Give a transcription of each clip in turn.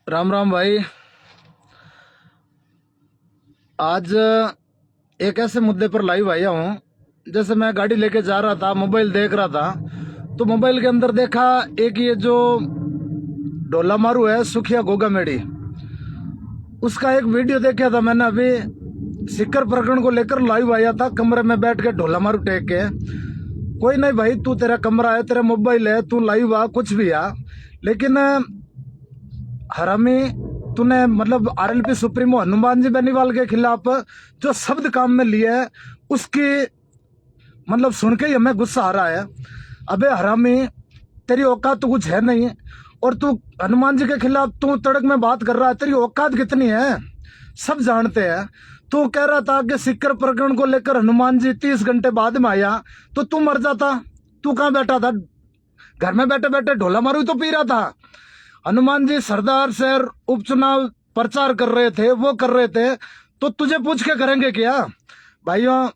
राम राम भाई। आज एक ऐसे मुद्दे पर लाइव आया हूँ। जैसे मैं गाड़ी लेके जा रहा था, मोबाइल देख रहा था, तो मोबाइल के अंदर देखा एक ये जो ढोला मारू है सुखिया गोगा मेडी, उसका एक वीडियो देखा था मैंने अभी। सिक्कर प्रकरण को लेकर लाइव आया था, कमरे में बैठ के ढोला मारू टेक के। कोई नहीं भाई, तू तेरा कमरा है, तेरा मोबाइल है, तू लाइव आ, कुछ भी आ, लेकिन हरामी तूने मतलब आरएलपी सुप्रीमो हनुमान जी बेनीवाल के खिलाफ जो शब्द काम में लिए है, उसकी मतलब सुन के ही हमें गुस्सा आ रहा है। अबे हरामी, तेरी औकात तो कुछ है नहीं, और तू हनुमान जी के खिलाफ तू तड़क में बात कर रहा है। तेरी औकात कितनी है सब जानते हैं। तू कह रहा था कि सिक्कर प्रकरण को लेकर हनुमान जी 30 घंटे बाद में आया, तो तू मर जाता। तू कहाँ बैठा था? घर में बैठे बैठे ढोला मारू तो पी रहा था। हनुमान जी सरदार शहर उपचुनाव प्रचार कर रहे थे, वो कर रहे थे, तो तुझे पूछ के करेंगे क्या? भाइयों,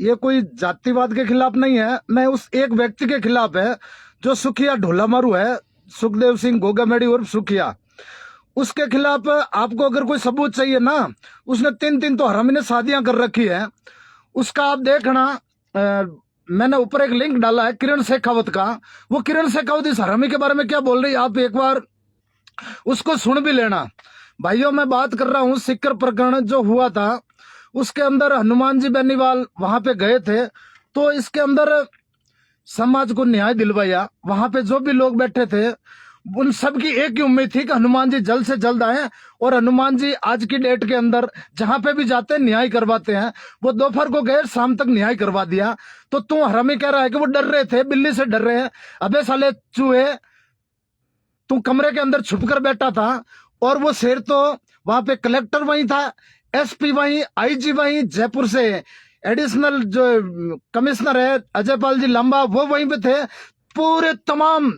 ये कोई जातिवाद के खिलाफ नहीं है, मैं उस एक व्यक्ति के खिलाफ है जो सुखिया ढोला मारू है, सुखदेव सिंह गोगामेडी उर्फ सुखिया। उसके खिलाफ आपको अगर कोई सबूत चाहिए ना, उसने 3 तो हरामी ने शादियां कर रखी है, उसका आप देखना। मैंने ऊपर एक लिंक डाला है किरण शेखावत का। वो किरण शेखावत इस हरामी के बारे में क्या बोल रही है, आप एक बार उसको सुन भी लेना। भाइयों, मैं बात कर रहा हूं सिक्कर प्रकरण जो हुआ था, उसके अंदर हनुमान जी बेनीवाल वहां पे गए थे, तो इसके अंदर समाज को न्याय दिलवाया। वहां पे जो भी लोग बैठे थे उन सब की एक ही उम्मीद थी कि हनुमान जी जल्द से जल्द आए, और हनुमान जी आज की डेट के अंदर जहां पे भी जाते हैं न्याय करवाते हैं। वो दोपहर को गए, शाम तक न्याय करवा दिया। तो तू हरामी कह रहा है कि वो डर रहे थे, बिल्ली से डर रहे हैं। अबे साले चूहे, तू कमरे के अंदर छुप कर बैठा था, और वो शेर तो वहां पे कलेक्टर वहीं था, एसपी वहीं, आईजी वहीं, जयपुर से एडिशनल जो कमिश्नर है अजय पाल जी लांबा वो वहीं पे थे। पूरे तमाम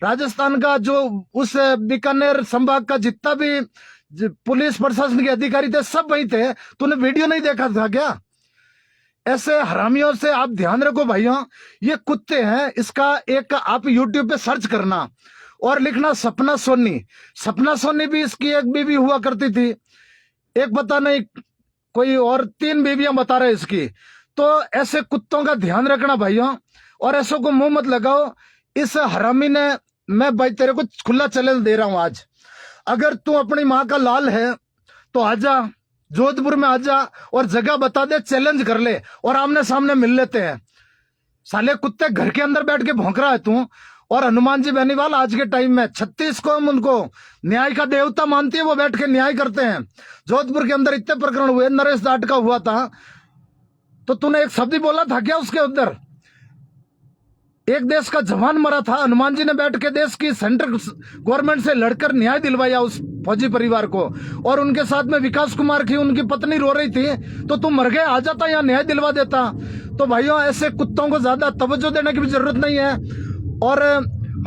राजस्थान का जो उस बीकानेर संभाग का जितना भी पुलिस प्रशासन के अधिकारी थे सब वहीं थे। तूने वीडियो नहीं देखा था क्या? ऐसे हरामियों से आप ध्यान रखो भाइयों, ये कुत्ते हैं। इसका एक आप यूट्यूब पे सर्च करना और लिखना सपना सोनी। सपना सोनी भी इसकी एक बीवी हुआ करती थी, एक बता नहीं, कोई और 3 बीवियां बता रहे इसकी। तो ऐसे कुत्तों का ध्यान रखना भाइयों, और ऐसों को मुंह मत लगाओ। इस हरामी ने, मैं भाई तेरे को खुला चैलेंज दे रहा हूं आज, अगर तू अपनी माँ का लाल है तो आजा, जोधपुर में आजा और जगह बता दे, चैलेंज कर ले और आमने सामने मिल लेते हैं। साले कुत्ते, घर के अंदर बैठ के भौंक रहा है तू। और हनुमान जी बेनीवाल आज के टाइम में 36 कौम उनको न्याय का देवता मानती है, वो बैठ के न्याय करते हैं। जोधपुर के अंदर इतने प्रकरण हुए, नरेश दाट का हुआ था, तो तूने एक शब्द ही बोला था क्या उसके अंदर? एक देश का जवान मरा था, हनुमान जी ने बैठ के देश की सेंट्रल गवर्नमेंट से लड़कर न्याय दिलवाया उस फौजी परिवार को, और उनके साथ में विकास कुमार की उनकी पत्नी रो रही थी, तो तू मर गए, आ जाता यहाँ न्याय दिलवा देता। तो भाइयों, ऐसे कुत्तों को ज्यादा तवज्जो देने की भी जरूरत नहीं है। और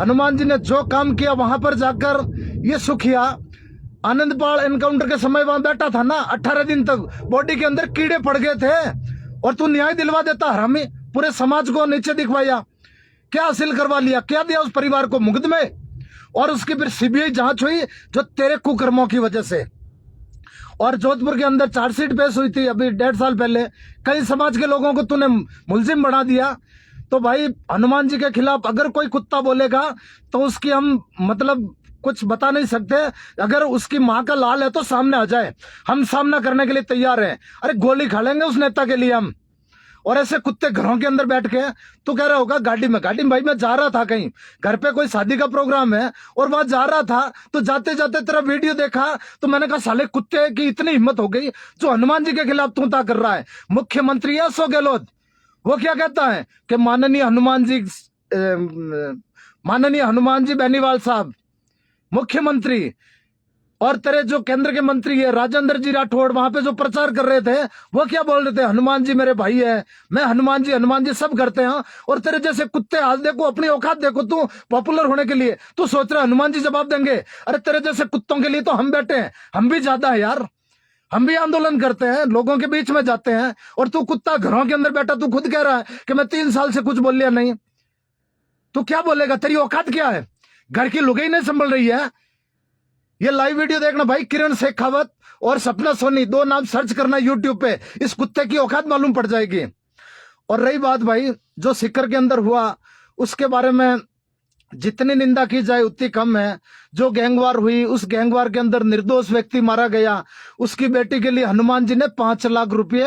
हनुमान जी ने जो काम किया वहां पर जाकर, ये सुखिया आनंदपाल एनकाउंटर के समय वहां बैठा था ना, 18 दिन तक बॉडी के अंदर कीड़े पड़ गए थे, और तू न्याय दिलवा देता हरामी। पूरे समाज को नीचे दिखवाया, क्या हासिल करवा लिया, क्या दिया उस परिवार को? मुकदमे, और उसकी फिर सीबीआई जांच हुई जो तेरे कुकर्मों की वजह से। और जोधपुर के अंदर चार्जशीट पेश हुई थी अभी 1.5 साल पहले, कई समाज के लोगों को तूने मुलजिम बना दिया। तो भाई, हनुमान जी के खिलाफ अगर कोई कुत्ता बोलेगा तो उसकी हम मतलब कुछ बता नहीं सकते। अगर उसकी माँ का लाल है तो सामने आ जाए, हम सामना करने के लिए तैयार हैं। अरे गोली खा लेंगे उस नेता के लिए हम। और ऐसे कुत्ते घरों के अंदर बैठ के, तू कह रहा होगा गाड़ी में भाई मैं जा रहा था कहीं, घर पे कोई शादी का प्रोग्राम है और वहां जा रहा था, तो जाते जाते तेरा वीडियो देखा, तो मैंने कहा साले कुत्ते की इतनी हिम्मत हो गई जो हनुमान जी के खिलाफ तू ता कर रहा है। मुख्यमंत्री है अशोक गहलोत, वो क्या कहता है कि माननीय हनुमान जी बेनीवाल साहब मुख्यमंत्री, और तेरे जो केंद्र के मंत्री है राजेंद्र जी राठौड़ वहां पे जो प्रचार कर रहे थे, वो क्या बोल रहे थे? हनुमान जी मेरे भाई है, मैं हनुमान जी सब करते हैं। और तेरे जैसे कुत्ते, आज देखो अपनी औकात देखो, तू पॉपुलर होने के लिए तू सोच रहा है हनुमान जी जवाब देंगे। अरे तेरे जैसे कुत्तों के लिए तो हम बैठे हैं, हम भी ज्यादा है यार, हम भी आंदोलन करते हैं, लोगों के बीच में जाते हैं। और तू कुत्ता घरों के अंदर बैठा, तू खुद कह रहा है कि मैं 3 साल से कुछ बोल लिया नहीं। तू क्या बोलेगा? तेरी औकात क्या है? घर की लुगाई नहीं संभल रही है, ये लाइव वीडियो देखना भाई, किरण शेखावत और सपना सोनी, दो नाम सर्च करना यूट्यूब पे, इस कुत्ते की औकात मालूम पड़ जाएगी। और रही बात भाई जो सीकर के अंदर हुआ, उसके बारे में जितनी निंदा की जाए उतनी कम है। जो गैंगवार हुई, उस गैंगवार के अंदर निर्दोष व्यक्ति मारा गया। उसकी बेटी के लिए हनुमान जी ने 5 लाख रुपए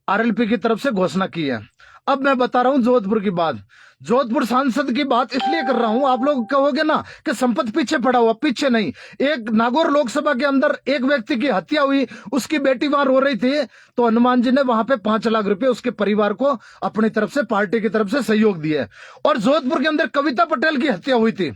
आरएलपी की तरफ से घोषणा की है। अब मैं बता रहा हूं जोधपुर की बात, जोधपुर सांसद की बात इसलिए कर रहा हूं, आप लोग कहोगे ना कि संपत पीछे पड़ा हुआ, पीछे नहीं। एक नागौर लोकसभा के अंदर एक व्यक्ति की हत्या हुई, उसकी बेटी वहां रो रही थी, तो हनुमान जी ने वहां पे 5 लाख रुपए उसके परिवार को अपनी तरफ से, पार्टी की तरफ से सहयोग दिए। और जोधपुर के अंदर कविता पटेल की हत्या हुई थी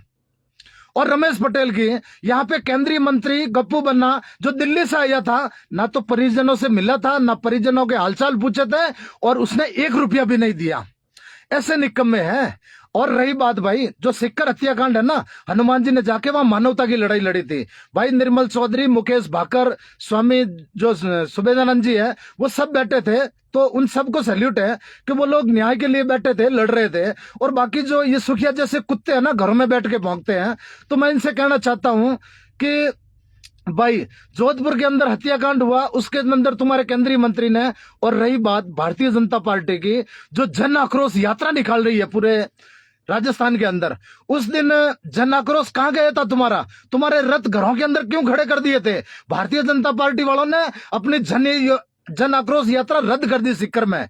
और रमेश पटेल की, यहाँ पे केंद्रीय मंत्री गप्पू बन्ना जो दिल्ली से आया था, ना तो परिजनों से मिला था, ना परिजनों के हालचाल पूछे थे, और उसने 1 रुपया भी नहीं दिया। ऐसे निकम्मे हैं। और रही बात भाई जो सिक्कर हत्याकांड है ना, हनुमान जी ने जाके वहां मानवता की लड़ाई लड़ी थी भाई। निर्मल चौधरी, मुकेश भाकर, स्वामी जो सुबेदानंद जी है, वो सब बैठे थे। तो उन सबको सैल्यूट है कि वो लोग न्याय के लिए बैठे थे, लड़ रहे थे। और बाकी जो ये सुखिया जैसे कुत्ते हैं ना, घरों में बैठ के भौंकते हैं, तो मैं इनसे कहना चाहता हूं कि भाई जोधपुर के अंदर हत्याकांड हुआ, उसके अंदर तुम्हारे केंद्रीय मंत्री ने। और रही बात भारतीय जनता पार्टी की, जो जन आक्रोश यात्रा निकाल रही है पूरे राजस्थान के अंदर, उस दिन जन आक्रोश कहां गया था तुम्हारे रथ घरों के अंदर क्यों खड़े कर दिए थे? भारतीय जनता पार्टी वालों ने अपनी जन आक्रोश यात्रा रद्द कर दी सीकर में।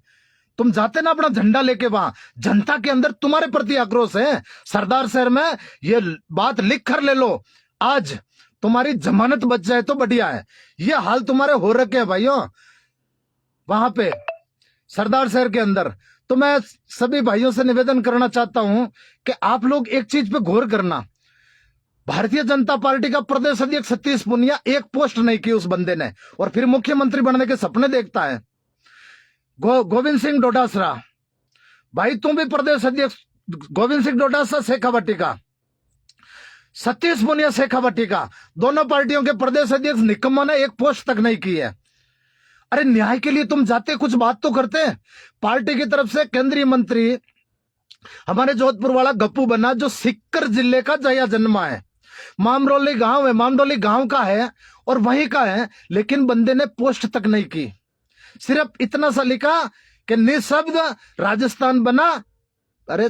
तुम जाते ना अपना झंडा लेके, वहां जनता के अंदर तुम्हारे प्रति आक्रोश है। सरदार शहर में ये बात लिख कर ले लो, आज तुम्हारी जमानत बच जाए तो बढ़िया है। ये हाल तुम्हारे हो रखे हैं भाइयों वहां पे सरदार शहर के अंदर। तो मैं सभी भाइयों से निवेदन करना चाहता हूं कि आप लोग एक चीज पे गौर करना, भारतीय जनता पार्टी का प्रदेश अध्यक्ष सतीश पुनिया, एक पोस्ट नहीं की उस बंदे ने, और फिर मुख्यमंत्री बनने के सपने देखता है। गोविंद सिंह डोटासरा भाई, तुम भी प्रदेश अध्यक्ष, गोविंद सिंह डोटासरा शेखावटी का, सतीश पुनिया शेखावटी का, दोनों पार्टियों के प्रदेश अध्यक्ष निकम्मा ने एक पोस्ट तक नहीं की है। अरे न्याय के लिए तुम जाते, कुछ बात तो करते। पार्टी की तरफ से केंद्रीय मंत्री हमारे जोधपुर वाला गप्पू बन्ना, जो सीकर जिले का जया जन्मा है, मामरोली गांव है, मामरोली गांव का है और वहीं का है, लेकिन बंदे ने पोस्ट तक नहीं की। सिर्फ इतना सा लिखा कि निशब्द राजस्थान बना। अरे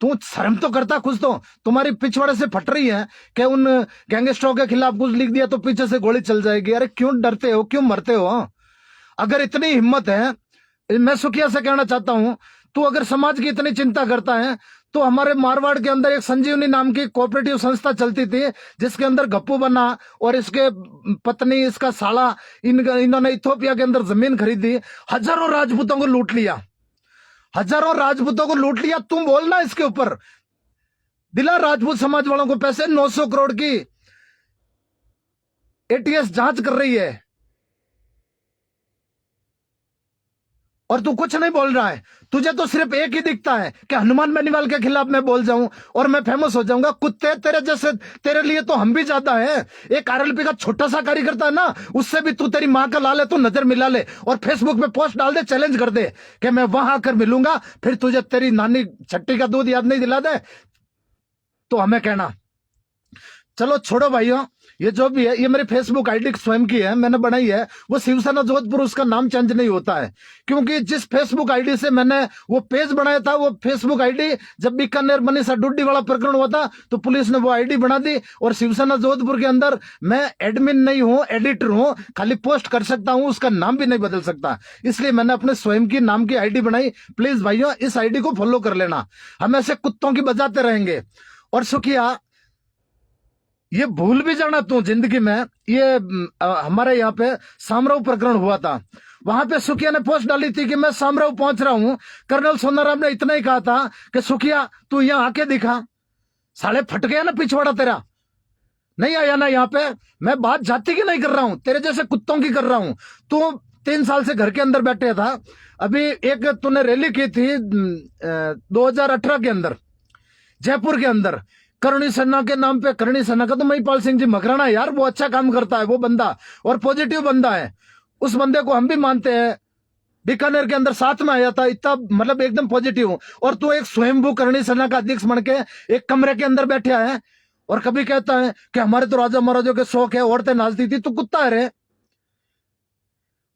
तू शर्म तो करता कुछ तो, तुम्हारी पिछवाड़े से फट रही है कि उन गैंगस्टरों के खिलाफ कुछ लिख दिया तो पीछे से गोली चल जाएगी। अरे क्यों डरते हो, क्यों मरते हो? अगर इतनी हिम्मत है, मैं सुखिया से कहना चाहता हूं, तू अगर समाज की इतनी चिंता करता है तो हमारे मारवाड़ के अंदर एक संजीवनी नाम की कोऑपरेटिव संस्था चलती थी, जिसके अंदर गप्पू बन्ना और इसके पत्नी, इसका साला, इन्होंने इथोपिया के अंदर जमीन खरीदी, हजारों राजपूतों को लूट लिया, हजारों राजपूतों को लूट लिया। तुम बोलना इसके ऊपर, दिला राजपूत समाज वालों को पैसे। 900 करोड़ की एटीएस जांच कर रही है और तू कुछ नहीं बोल रहा है। तुझे तो सिर्फ एक ही दिखता है कि हनुमान बेनीवाल के खिलाफ मैं बोल जाऊं और मैं फेमस हो जाऊंगा। कुत्ते तेरे जैसे, तेरे लिए तो हम भी ज्यादा है। एक आरएलपी का छोटा सा कार्यकर्ता है ना, उससे भी तू, तेरी मां का लाल है, तू नजर मिला ले और फेसबुक पे पोस्ट डाल दे, चैलेंज कर दे कि मैं वहां आकर मिलूंगा, फिर तुझे तेरी नानी छट्टी का दूध याद नहीं दिला दे तो हमें कहना। चलो छोड़ो भाइयों, ये जो भी है, ये मेरी फेसबुक आईडी स्वयं की है, मैंने बनाई है। वो शिवसेना जोधपुर, उसका नाम चेंज नहीं होता है, क्योंकि जिस फेसबुक आईडी से मैंने वो पेज बनाया था, वो फेसबुक आईडी, जब बीकानेर मनीषा डुड्डी वाला प्रकरण हुआ था तो पुलिस ने वो आईडी बना दी। और शिवसेना जोधपुर के अंदर मैं एडमिन नहीं हूं, एडिटर हूं, खाली पोस्ट कर सकता हूं, उसका नाम भी नहीं बदल सकता। इसलिए मैंने अपने स्वयं की नाम की आईडी बनाई। प्लीज भाइयों इस आईडी को फॉलो कर लेना, हम ऐसे कुत्तों की बजाते रहेंगे। और सुखिया, ये भूल भी जाना तू जिंदगी में, ये हमारे यहाँ पे सामराव प्रकरण हुआ था, वहां पे सुखिया ने पोस्ट डाली थी कि मैं सामराव पहुंच रहा हूं। कर्नल सोनाराम ने इतना ही कहा था कि सुखिया तू यहाँ आके दिखा। साले फट गया ना पिछवाड़ा तेरा, नहीं आया ना यहाँ पे। मैं बात जाति की नहीं कर रहा हूं, तेरे जैसे कुत्तों की कर रहा हूं। तू 3 साल से घर के अंदर बैठे था। अभी एक तूने रैली की थी 2018 के अंदर जयपुर के अंदर, करणी सेना के नाम पे। करणी सेना का तो महिपाल सिंह जी मकराना यार, वो अच्छा काम करता है वो बंदा, और पॉजिटिव बंदा है, उस बंदे को हम भी मानते हैं। बीकानेर के अंदर साथ में आया था, इतना मतलब एकदम पॉजिटिव। और तू एक स्वयंभू करणी सेना का अध्यक्ष बन के एक कमरे के अंदर बैठा है और कभी कहता है कि हमारे तो राजा महाराजों के शौक है, औरतें नाचती थी। तू कुत्ता है रे।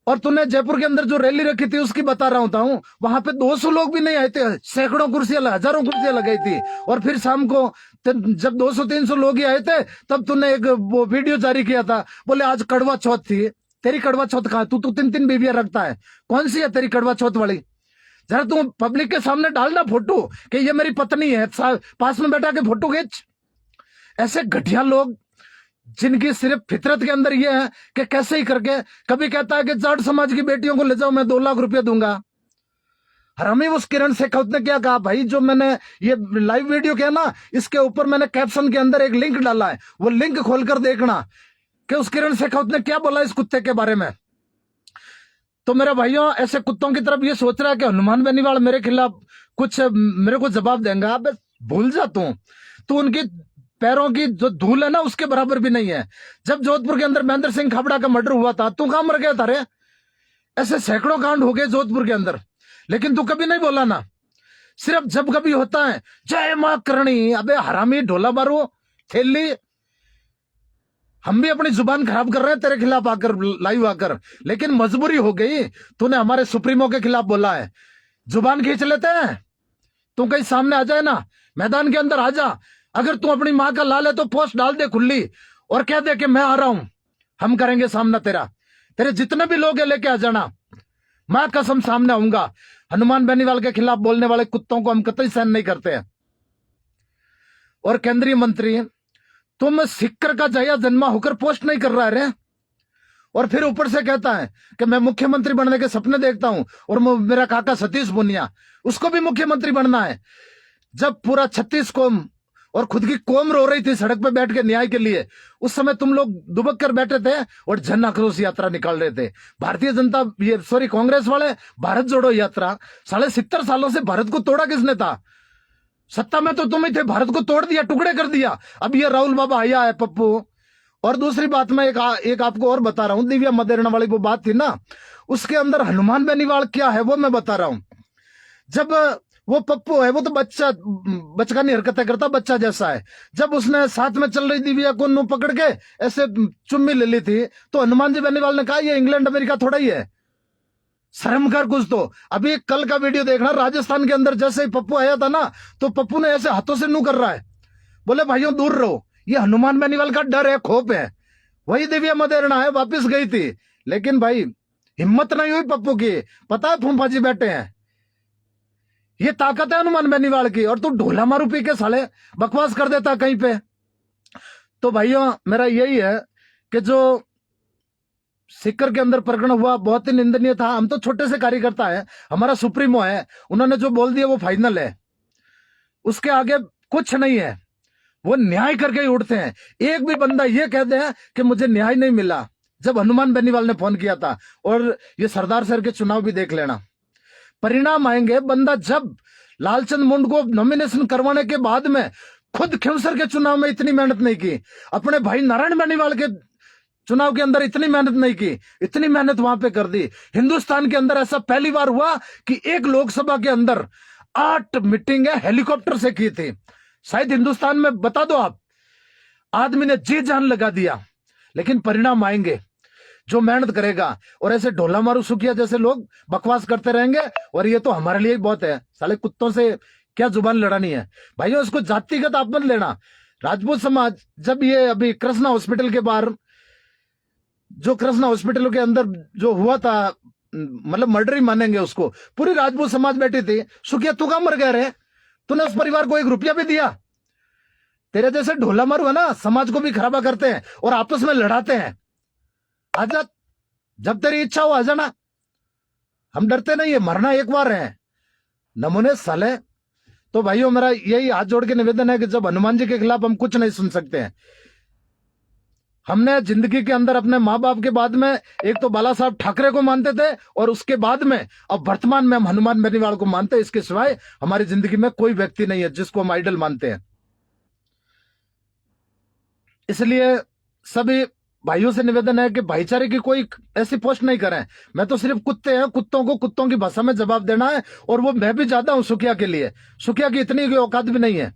और तूने जयपुर के अंदर जो रैली रखी थी उसकी बता रहा होता हूं, वहां पे 200 लोग भी नहीं आए थे, सैकड़ों कुर्सियां, हजारों कुर्सियां लगाई थी। और फिर शाम को जब 200-300 लोग ही आए थे, तब तूने एक वो वीडियो जारी किया था, बोले आज कड़वा चौथ थी। तेरी कड़वा चौथ कहां? तू तो 3-3 बीवियां रखता है, कौन सी है तेरी कड़वा चौथ वाली? जरा तू पब्लिक के सामने डालना फोटो कि ये मेरी पत्नी है, पास में बैठा के फोटो खींच। ऐसे घटिया लोग जिनकी सिर्फ फितरत के अंदर ये है कि कैसे ही करके, कभी कहता है कि जाट समाज की बेटियों को ले जाओ, मैं 2 लाख रुपया दूंगा। हरामी उस किरण शेखावत ने क्या कहा भाई, जो मैंने ये लाइव वीडियो किया ना, इसके ऊपर मैंने कैप्शन के अंदर एक लिंक डाला है, वो लिंक खोलकर देखना कि उस किरण शेखावत ने क्या बोला इस कुत्ते के बारे में। तो मेरे भाइयों, ऐसे कुत्तों की तरफ ये सोच रहा है कि हनुमान बेनीवाल मेरे खिलाफ कुछ मेरे को जवाब देगा। अब भूल जा तू उनकी पैरों की जो धूल है ना, उसके बराबर भी नहीं है। जब जोधपुर के अंदर महेंद्र सिंह खाबड़ा का मर्डर हुआ था, तू कहां मर गया था रे? ऐसे सैकड़ों कांड हो गए जोधपुर के अंदर, लेकिन तू कभी नहीं बोला ना। सिर्फ जब कभी होता है जय मां करणी। अबे हरामी, ढोला मारो थैली। हम भी अपनी जुबान खराब कर रहे हैं तेरे खिलाफ आकर, लाइव आकर, लेकिन मजबूरी हो गई। तूने हमारे सुप्रीमो के खिलाफ बोला है, जुबान खींच लेते हैं। तू कहीं सामने आ जाए ना, मैदान के अंदर आ जा। अगर तू अपनी मां का लाल है तो पोस्ट डाल दे खुली और कह दे कि मैं आ रहा हूं, हम करेंगे सामना तेरा। तेरे जितने भी लोग हैं लेके आ जाना, मैं कसम सामने आऊंगा। हनुमान बेनीवाल के खिलाफ बोलने वाले कुत्तों को हम कतई सहन नहीं करते हैं। और केंद्रीय मंत्री, तुम सिक्कर का जया जन्मा होकर पोस्ट नहीं कर रहा है रे, और फिर ऊपर से कहता है कि मैं मुख्यमंत्री बनने के सपने देखता हूं, और मेरा काका सतीश पुनिया, उसको भी मुख्यमंत्री बनना है। जब पूरा 36 कौम और खुद की कौम रो रही थी सड़क पे बैठ के न्याय के लिए, उस समय तुम लोग दुबक कर बैठे थे और जन आक्रोश यात्रा निकाल रहे थे। भारतीय जनता, ये कांग्रेस वाले भारत जोड़ो यात्रा। 70.5 सालों से भारत को तोड़ा किसने था? सत्ता में तो तुम ही थे, भारत को तोड़ दिया, टुकड़े कर दिया। अब ये राहुल बाबा आया है, पप्पू। और दूसरी बात मैं एक आपको और बता रहा हूं, दिव्या मदेरणा वाली वो बात थी ना, उसके अंदर हनुमान बेनीवाल क्या है वो मैं बता रहा हूं। जब वो पप्पू है, वो तो बचकानी हरकतें करता, बच्चा जैसा है। जब उसने साथ में चल रही दिव्या को पकड़ के ऐसे चुम्मी ले ली थी, तो हनुमान जी बेनीवाल ने कहा ये इंग्लैंड अमेरिका थोड़ा ही है, शर्म कर कुछ तो। अभी कल का वीडियो देखना, राजस्थान के अंदर जैसे ही पप्पू आया था ना, तो पप्पू ने ऐसे हाथों से नू कर रहा है, बोले भाइयों दूर रहो, ये हनुमान बेनीवाल का डर है, खौफ है। वही दिव्या मदेरणा है, वापिस गई थी, लेकिन भाई हिम्मत नहीं हुई पप्पू की। पता है फूफा जी बैठे हैं, ये ताकत है हनुमान बेनीवाल की, और तू ढोला मारू पी के साले बकवास कर देता कहीं पे। तो भाइयों, मेरा यही है कि जो सिक्कर के अंदर प्रकरण हुआ बहुत ही निंदनीय था। हम तो छोटे से कार्यकर्ता है, हमारा सुप्रीमो है, उन्होंने जो बोल दिया वो फाइनल है, उसके आगे कुछ नहीं है। वो न्याय करके ही उठते हैं। एक भी बंदा ये कहते हैं कि मुझे न्याय नहीं मिला। जब हनुमान बेनीवाल ने फोन किया था, और ये सरदार सर के चुनाव भी देख लेना, परिणाम आएंगे। बंदा जब लालचंद मुंड को नॉमिनेशन करवाने के बाद में खुद खिमसर के चुनाव में इतनी मेहनत नहीं की, अपने भाई नारायण बेनीवाल के चुनाव के अंदर इतनी मेहनत नहीं की, इतनी मेहनत वहां पे कर दी। हिंदुस्तान के अंदर ऐसा पहली बार हुआ कि एक लोकसभा के अंदर 8 मीटिंगें हेलीकॉप्टर से की थी। शायद हिंदुस्तान में, बता दो आप, आदमी ने जी जान लगा दिया। लेकिन परिणाम आएंगे, जो मेहनत करेगा। और ऐसे ढोला मारू सुखिया जैसे लोग बकवास करते रहेंगे, और ये तो हमारे लिए बहुत है। साले कुत्तों से क्या जुबान लड़ानी है भाइयों, इसको जातिगत आप मत लेना। राजपूत समाज, जब ये अभी कृष्णा हॉस्पिटल के बाहर, जो कृष्णा हॉस्पिटल के अंदर जो हुआ था, मतलब मर्डर ही मानेंगे उसको, पूरी राजपूत समाज बैठी थी। सुखिया तू कहां मर गया रे? तूने उस परिवार को 1 रुपया भी दिया? तेरे जैसे ढोला मारू है ना, समाज को भी खराबा करते हैं और आपस में लड़ाते हैं। आजा, जब तेरी इच्छा हो आ जाना, हम डरते नहीं है, मरना एक बार है, नमूने साले। तो भाइयों, मेरा यही हाथ जोड़ के निवेदन है कि जब हनुमान जी के खिलाफ हम कुछ नहीं सुन सकते हैं। हमने जिंदगी के अंदर अपने माँ बाप के बाद में एक तो बाला साहब ठाकरे को मानते थे, और उसके बाद में अब वर्तमान में हम हनुमान बेनीवाल को मानते हैं। इसके सिवाय हमारी जिंदगी में कोई व्यक्ति नहीं है जिसको हम आइडल मानते हैं। इसलिए सभी भाइयों से निवेदन है कि भाईचारे की कोई ऐसी पोस्ट नहीं करें। मैं तो सिर्फ कुत्ते हैं, कुत्तों को कुत्तों की भाषा में जवाब देना है, और वो मैं भी ज्यादा हूं सुखिया के लिए। सुखिया की इतनी औकात भी नहीं है।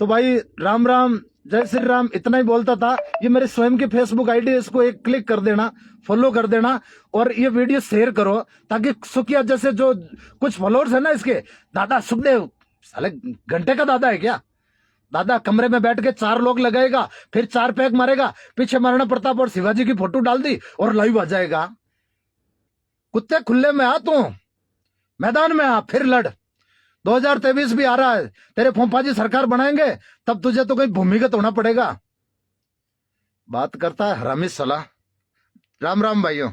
तो भाई राम राम, जय श्री राम, इतना ही बोलता था। ये मेरे स्वयं की फेसबुक आईडी है, इसको एक क्लिक कर देना, फॉलो कर देना और ये वीडियो शेयर करो, ताकि सुखिया जैसे जो कुछ फॉलोअर्स है ना इसके, दादा सुखदेव साले घंटे का दादा है क्या? दादा कमरे में बैठ के 4 लोग लगाएगा, फिर 4 पैक मारेगा, पीछे महाराणा प्रताप और शिवाजी की फोटो डाल दी और लाइव आ जाएगा। कुत्ते खुले में आ, तू मैदान में आ, फिर लड़। 2023 भी आ रहा है, तेरे फूफा जी सरकार बनाएंगे, तब तुझे तो कहीं भूमिगत होना पड़ेगा। बात करता है हरामी सलाह। राम राम भाइयों।